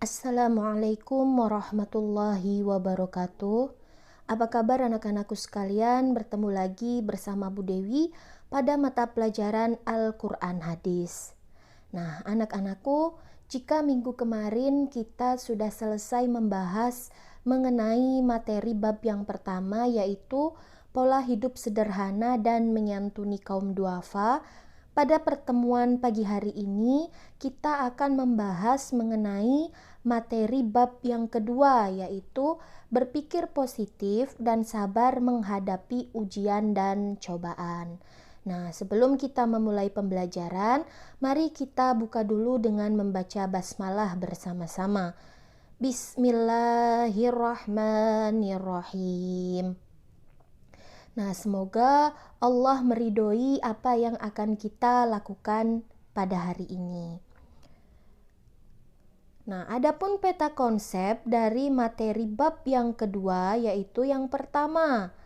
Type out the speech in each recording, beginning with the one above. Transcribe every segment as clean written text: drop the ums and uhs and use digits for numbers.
Assalamualaikum warahmatullahi wabarakatuh. Apa kabar anak-anakku sekalian? Bertemu lagi bersama Bu Dewi pada mata pelajaran Al-Quran Hadis. Nah, anak-anakku, jika minggu kemarin kita sudah selesai membahas mengenai materi bab yang pertama, yaitu pola hidup sederhana dan menyantuni kaum duafa, pada pertemuan pagi hari ini kita akan membahas mengenai materi bab yang kedua, yaitu berpikir positif dan sabar menghadapi ujian dan cobaan. Nah, sebelum kita memulai pembelajaran, mari kita buka dulu dengan membaca basmalah bersama-sama. Bismillahirrahmanirrahim. Nah, semoga Allah meridhoi apa yang akan kita lakukan pada hari ini. Nah, adapun peta konsep dari materi bab yang kedua, yaitu yang pertama,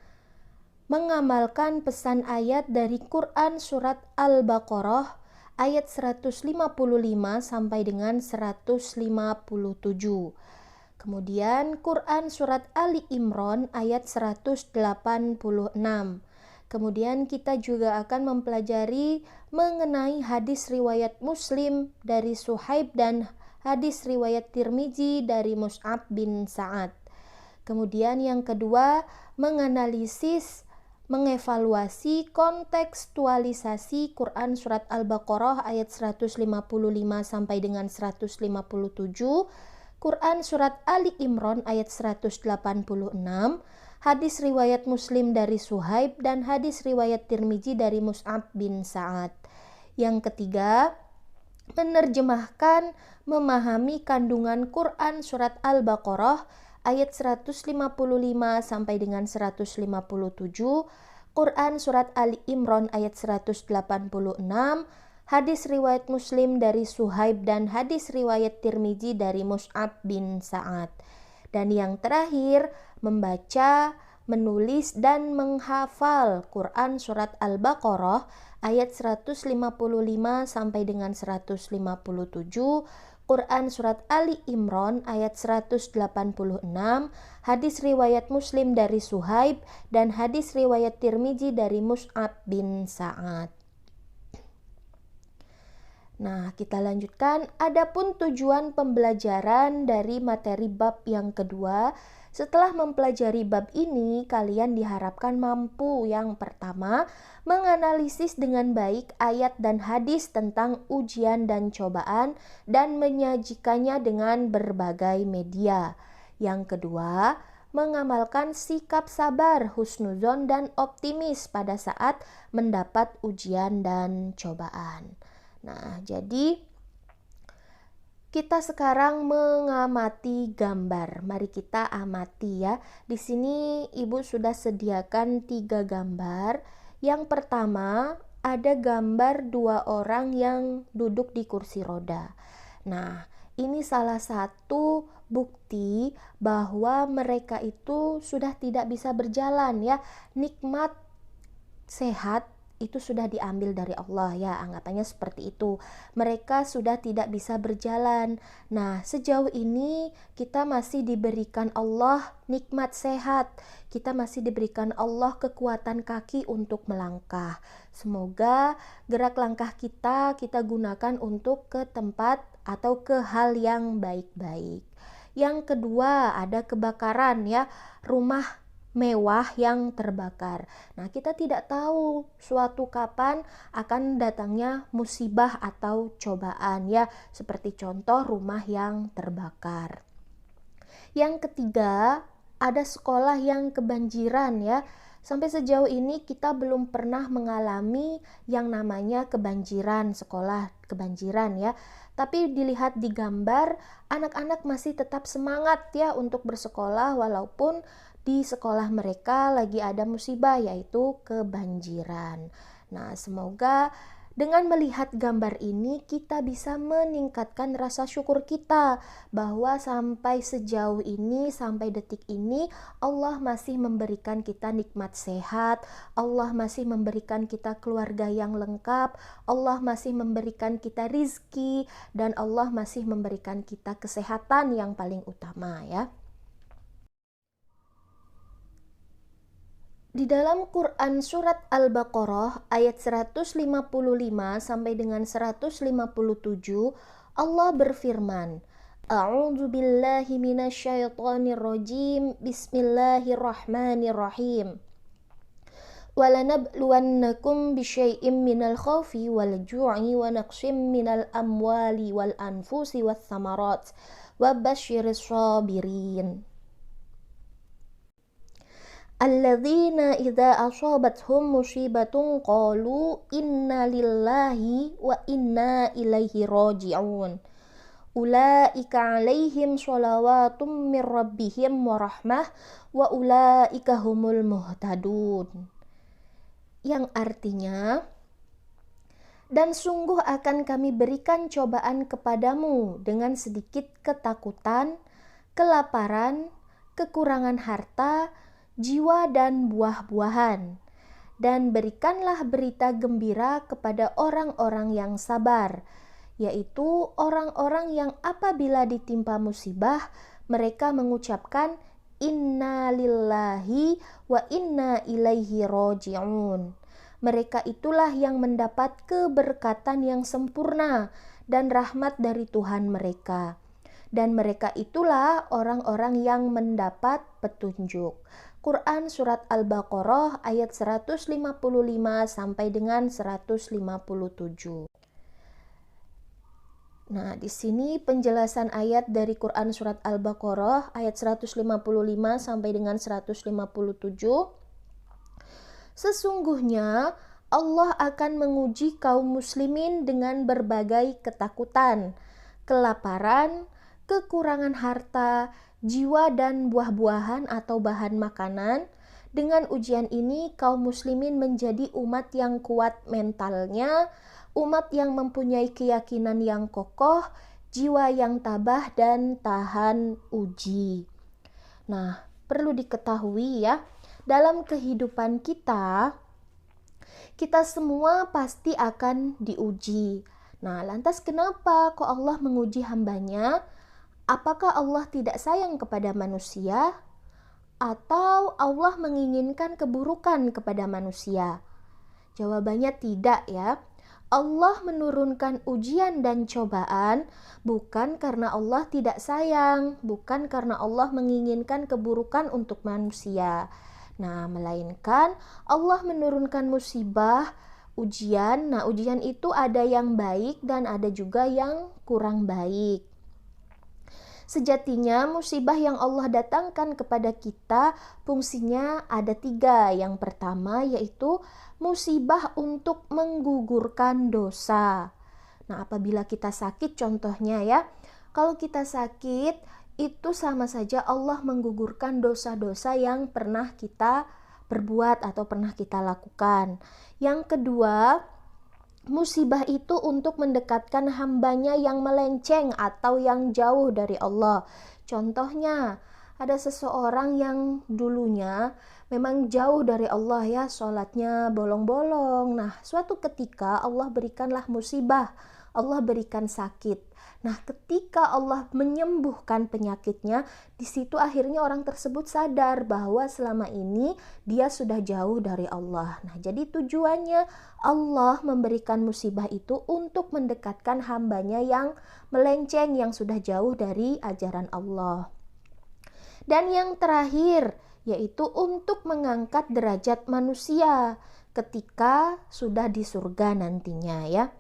mengamalkan pesan ayat dari Quran surat Al-Baqarah ayat 155 sampai dengan 157. Kemudian Quran surat Ali Imran ayat 186. Kemudian kita juga akan mempelajari mengenai hadis riwayat Muslim dari Suhaib dan hadis riwayat Tirmizi dari Mus'ab bin Sa'ad. Kemudian yang kedua, mengevaluasi kontekstualisasi Quran surat Al-Baqarah ayat 155 sampai dengan 157, Quran surat Ali Imran ayat 186, hadis riwayat Muslim dari Suhaib dan hadis riwayat Tirmizi dari Mus'ab bin Sa'ad. Yang ketiga, menerjemahkan, memahami kandungan Quran surat Al-Baqarah ayat 155 sampai dengan 157, Quran surat Ali Imran ayat 186, hadis riwayat Muslim dari Suhaib dan hadis riwayat Tirmizi dari Mus'ab bin Sa'ad. Dan yang terakhir, membaca, menulis dan menghafal Quran surat Al-Baqarah ayat 155 sampai dengan 157, Quran surat Ali Imran ayat 186, hadis riwayat Muslim dari Suhaib dan hadis riwayat Tirmizi dari Mus'ab bin Sa'ad. Nah, kita lanjutkan. Adapun tujuan pembelajaran dari materi bab yang kedua, setelah mempelajari bab ini, kalian diharapkan mampu yang pertama, menganalisis dengan baik ayat dan hadis tentang ujian dan cobaan dan menyajikannya dengan berbagai media. Yang kedua, mengamalkan sikap sabar, husnuzon dan optimis pada saat mendapat ujian dan cobaan. Nah, jadi kita sekarang mengamati gambar. Mari kita amati ya. Di sini Ibu sudah sediakan 3 gambar. Yang pertama, ada gambar 2 orang yang duduk di kursi roda. Nah, ini salah satu bukti bahwa mereka itu sudah tidak bisa berjalan ya. Nikmat sehat itu sudah diambil dari Allah ya, anggapannya seperti itu. Mereka sudah tidak bisa berjalan. Nah, sejauh ini kita masih diberikan Allah nikmat sehat. Kita masih diberikan Allah kekuatan kaki untuk melangkah. Semoga gerak langkah kita gunakan untuk ke tempat atau ke hal yang baik-baik. Yang kedua, ada kebakaran ya, rumah mewah yang terbakar. Nah, kita tidak tahu suatu kapan akan datangnya musibah atau cobaan ya, seperti contoh rumah yang terbakar. Yang ketiga, ada sekolah yang kebanjiran ya. Sampai sejauh ini kita belum pernah mengalami yang namanya kebanjiran, sekolah kebanjiran ya. Tapi dilihat di gambar, anak-anak masih tetap semangat ya untuk bersekolah walaupun di sekolah mereka lagi ada musibah yaitu kebanjiran. Nah, semoga Dengan melihat gambar ini, kita bisa meningkatkan rasa syukur kita bahwa sampai sejauh ini, sampai detik ini, Allah masih memberikan kita nikmat sehat, Allah masih memberikan kita keluarga yang lengkap, Allah masih memberikan kita rizki, dan Allah masih memberikan kita kesehatan yang paling utama ya. Di dalam Quran surat Al-Baqarah ayat 155 sampai dengan 157, Allah berfirman, A'udzu billahi minasyaitonir rajim. Bismillahirrahmanirrahim. Walanabluwannakum bisyai'im minal khawfi wal ju'i wa naqsim minal amwali wal anfusi wath thamarat wa basyiris sabirin. Alladzina idza asabathum musibatun qalu inna lillahi wa inna ilaihi raji'un. Ulaika alaihim sholawatun mir rabbihim wa rahmah wa ulaika humul muhtadun. Yang artinya, dan sungguh akan kami berikan cobaan kepadamu dengan sedikit ketakutan, kelaparan, kekurangan harta, jiwa dan buah-buahan, dan berikanlah berita gembira kepada orang-orang yang sabar, yaitu orang-orang yang apabila ditimpa musibah, mereka mengucapkan inna lillahi wa inna ilaihi raji'un. Mereka itulah yang mendapat keberkatan yang sempurna dan rahmat dari Tuhan mereka. Dan mereka itulah orang-orang yang mendapat petunjuk. Quran surat Al-Baqarah ayat 155 sampai dengan 157. Nah, di sini penjelasan ayat dari Quran surat Al-Baqarah ayat 155 sampai dengan 157. Sesungguhnya Allah akan menguji kaum muslimin dengan berbagai ketakutan, kelaparan, kekurangan harta, jiwa dan buah-buahan atau bahan makanan. Dengan ujian ini kaum muslimin menjadi umat yang kuat mentalnya, umat yang mempunyai keyakinan yang kokoh, jiwa yang tabah dan tahan uji. Nah, perlu diketahui ya, dalam kehidupan kita semua pasti akan diuji. Nah, lantas kenapa kok Allah menguji hambanya? Apakah Allah tidak sayang kepada manusia? Atau Allah menginginkan keburukan kepada manusia? Jawabannya tidak ya. Allah menurunkan ujian dan cobaan bukan karena Allah tidak sayang, bukan karena Allah menginginkan keburukan untuk manusia. Nah, melainkan Allah menurunkan musibah, ujian. Nah, ujian itu ada yang baik dan ada juga yang kurang baik. Sejatinya musibah yang Allah datangkan kepada kita fungsinya ada 3. Yang pertama yaitu musibah untuk menggugurkan dosa. Nah, apabila kita sakit contohnya ya, kalau kita sakit itu sama saja Allah menggugurkan dosa-dosa yang pernah kita perbuat atau pernah kita lakukan. Yang kedua, musibah itu untuk mendekatkan hambanya yang melenceng atau yang jauh dari Allah. Contohnya, ada seseorang yang dulunya memang jauh dari Allah ya, sholatnya bolong-bolong. Nah, suatu ketika Allah berikanlah musibah, Allah berikan sakit. Nah, ketika Allah menyembuhkan penyakitnya, di situ akhirnya orang tersebut sadar bahwa selama ini dia sudah jauh dari Allah. Nah, jadi tujuannya Allah memberikan musibah itu untuk mendekatkan hambanya yang melenceng, yang sudah jauh dari ajaran Allah. Dan yang terakhir, yaitu untuk mengangkat derajat manusia ketika sudah di surga nantinya ya.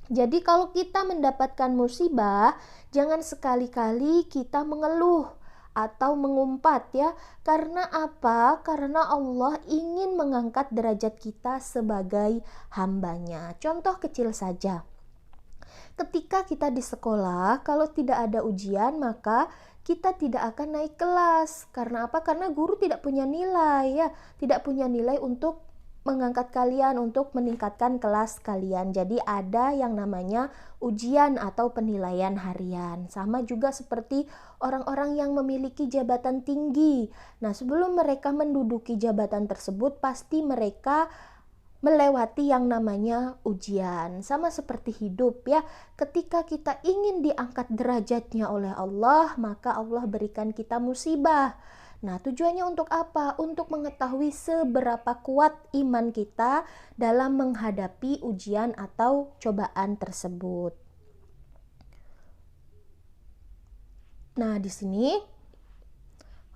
Jadi kalau kita mendapatkan musibah, jangan sekali-kali kita mengeluh atau mengumpat ya. Karena apa? Karena Allah ingin mengangkat derajat kita sebagai hambanya. Contoh kecil saja. Ketika kita di sekolah, kalau tidak ada ujian, maka kita tidak akan naik kelas. Karena apa? Karena guru tidak punya nilai ya, tidak punya nilai untuk mengangkat kalian untuk meningkatkan kelas kalian. Jadi ada yang namanya ujian atau penilaian harian. Sama juga seperti orang-orang yang memiliki jabatan tinggi. Nah, sebelum mereka menduduki jabatan tersebut, pasti mereka melewati yang namanya ujian. Sama seperti hidup ya. Ketika kita ingin diangkat derajatnya oleh Allah, maka Allah berikan kita musibah. Nah, tujuannya untuk apa? Untuk mengetahui seberapa kuat iman kita dalam menghadapi ujian atau cobaan tersebut. Nah, di sini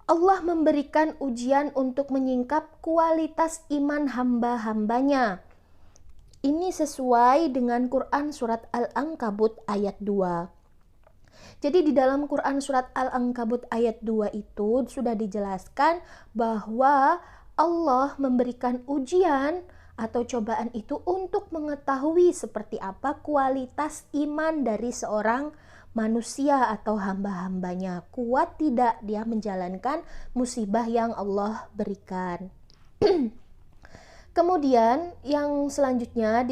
Allah memberikan ujian untuk menyingkap kualitas iman hamba-hambanya. Ini sesuai dengan Quran surat Al-Ankabut ayat 2. Jadi di dalam Quran surat Al-Ankabut ayat 2 itu sudah dijelaskan bahwa Allah memberikan ujian atau cobaan itu untuk mengetahui seperti apa kualitas iman dari seorang manusia atau hamba-hambanya. Kuat tidak dia menjalankan musibah yang Allah berikan. Kemudian yang selanjutnya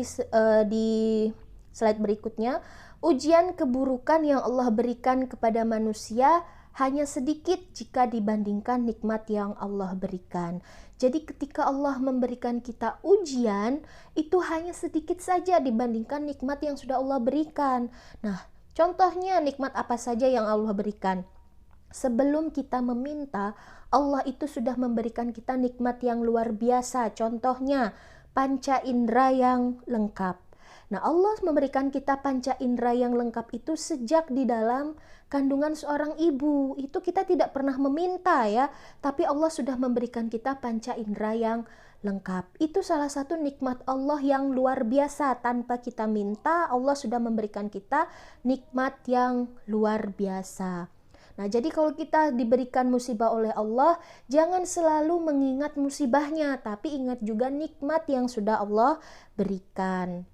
di slide berikutnya, ujian keburukan yang Allah berikan kepada manusia hanya sedikit jika dibandingkan nikmat yang Allah berikan. Jadi ketika Allah memberikan kita ujian, itu hanya sedikit saja dibandingkan nikmat yang sudah Allah berikan. Nah, contohnya nikmat apa saja yang Allah berikan? Sebelum kita meminta, Allah itu sudah memberikan kita nikmat yang luar biasa. Contohnya, panca indera yang lengkap. Nah, Allah memberikan kita panca indera yang lengkap itu sejak di dalam kandungan seorang ibu. Itu kita tidak pernah meminta ya, tapi Allah sudah memberikan kita panca indera yang lengkap. Itu salah satu nikmat Allah yang luar biasa. Tanpa kita minta, Allah sudah memberikan kita nikmat yang luar biasa. Nah, jadi kalau kita diberikan musibah oleh Allah, jangan selalu mengingat musibahnya, tapi ingat juga nikmat yang sudah Allah berikan.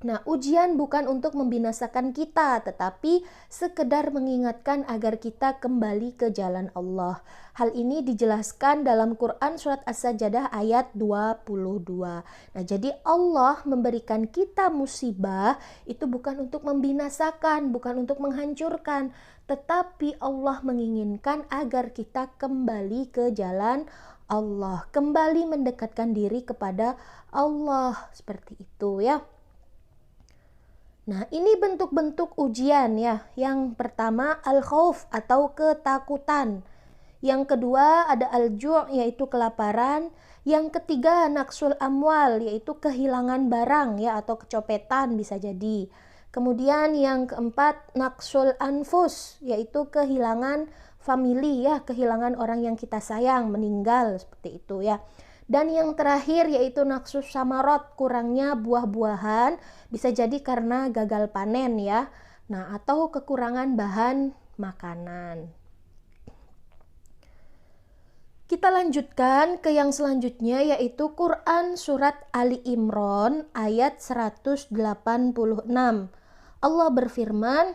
Nah, ujian bukan untuk membinasakan kita, tetapi sekedar mengingatkan agar kita kembali ke jalan Allah. Hal ini dijelaskan dalam Quran surat As-Sajdah ayat 22. Nah, jadi Allah memberikan kita musibah itu bukan untuk membinasakan, bukan untuk menghancurkan, tetapi Allah menginginkan agar kita kembali ke jalan Allah, kembali mendekatkan diri kepada Allah, seperti itu ya. Nah, ini bentuk-bentuk ujian ya. Yang pertama al-khauf atau ketakutan. Yang kedua ada al-ju' yaitu kelaparan. Yang ketiga naksul amwal yaitu kehilangan barang ya atau kecopetan bisa jadi. Kemudian yang keempat naksul anfus yaitu kehilangan famili ya, kehilangan orang yang kita sayang, meninggal seperti itu ya. Dan yang terakhir yaitu naksus samarot, kurangnya buah-buahan, bisa jadi karena gagal panen ya. Nah, atau kekurangan bahan makanan. Kita lanjutkan ke yang selanjutnya yaitu Quran surat Ali Imran ayat 186. Allah berfirman,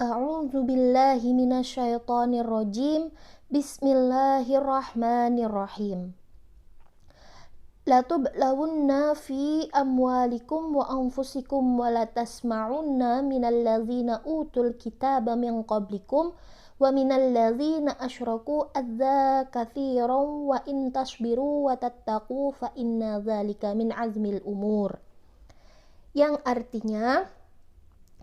A'udzu billahi minasyaitonir rajim. Bismillahirrahmanirrahim. La tublawunna fi amwalikum wa anfusikum wa la tasma'unna minal ladzina utul kitaba min qablikum wa minal ladzina asyraku adza katsiran wa in tasbiru wa tattaqu fa inna dzalika min azmil umur. Yang artinya,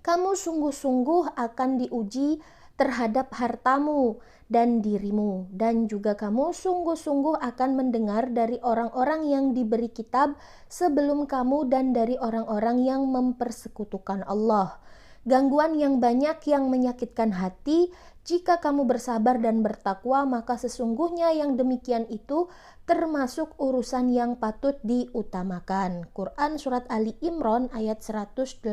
kamu sungguh-sungguh akan diuji terhadap hartamu dan dirimu, dan juga kamu sungguh-sungguh akan mendengar dari orang-orang yang diberi kitab sebelum kamu dan dari orang-orang yang mempersekutukan Allah. Gangguan yang banyak yang menyakitkan hati. Jika kamu bersabar dan bertakwa, maka sesungguhnya yang demikian itu termasuk urusan yang patut diutamakan. Quran surat Ali Imran ayat 186.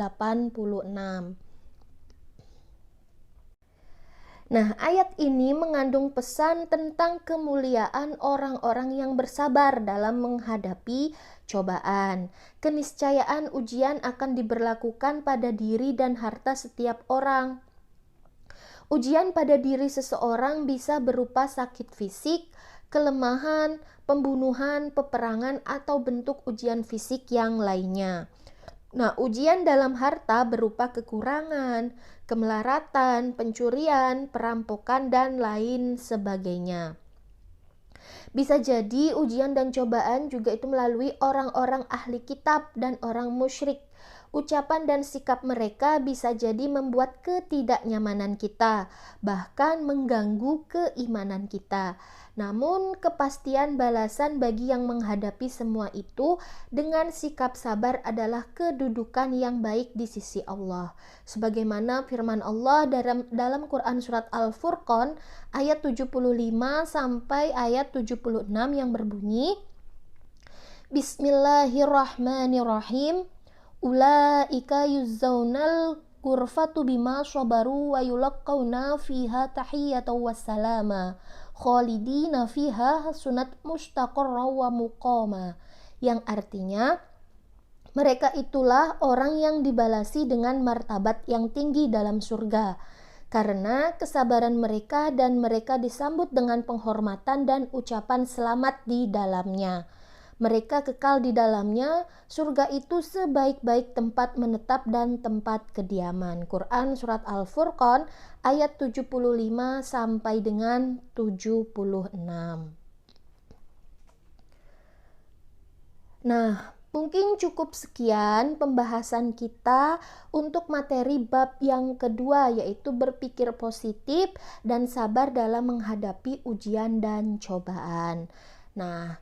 Nah, ayat ini mengandung pesan tentang kemuliaan orang-orang yang bersabar dalam menghadapi cobaan. Keniscayaan ujian akan diberlakukan pada diri dan harta setiap orang. Ujian pada diri seseorang bisa berupa sakit fisik, kelemahan, pembunuhan, peperangan, atau bentuk ujian fisik yang lainnya. Nah, ujian dalam harta berupa kekurangan, kemelaratan, pencurian, perampokan, dan lain sebagainya. Bisa jadi ujian dan cobaan juga itu melalui orang-orang ahli kitab dan orang musyrik. Ucapan dan sikap mereka bisa jadi membuat ketidaknyamanan kita, bahkan mengganggu keimanan kita. Namun, kepastian balasan bagi yang menghadapi semua itu dengan sikap sabar adalah kedudukan yang baik di sisi Allah. Sebagaimana firman Allah dalam Quran surat Al-Furqan ayat 75 sampai ayat 76 yang berbunyi, Bismillahirrahmanirrahim. Ulaika yuzzaunal ghurfatu bima sabaru wa yulaqqauna fiha tahiyyatan wassalama khalidina fiha hasunat mustaqarra wa muqama, yang artinya mereka itulah orang yang dibalasi dengan martabat yang tinggi dalam surga karena kesabaran mereka, dan mereka disambut dengan penghormatan dan ucapan selamat di dalamnya. Mereka kekal di dalamnya, surga itu sebaik-baik tempat menetap dan tempat kediaman. Quran surat Al-Furqan ayat 75 sampai dengan 76. Nah, mungkin cukup sekian pembahasan kita untuk materi bab yang kedua, yaitu berpikir positif dan sabar dalam menghadapi ujian dan cobaan. Nah,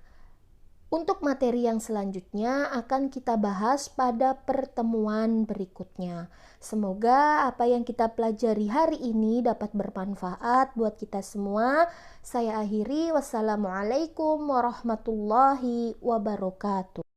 untuk materi yang selanjutnya akan kita bahas pada pertemuan berikutnya. Semoga apa yang kita pelajari hari ini dapat bermanfaat buat kita semua. Saya akhiri, wassalamualaikum warahmatullahi wabarakatuh.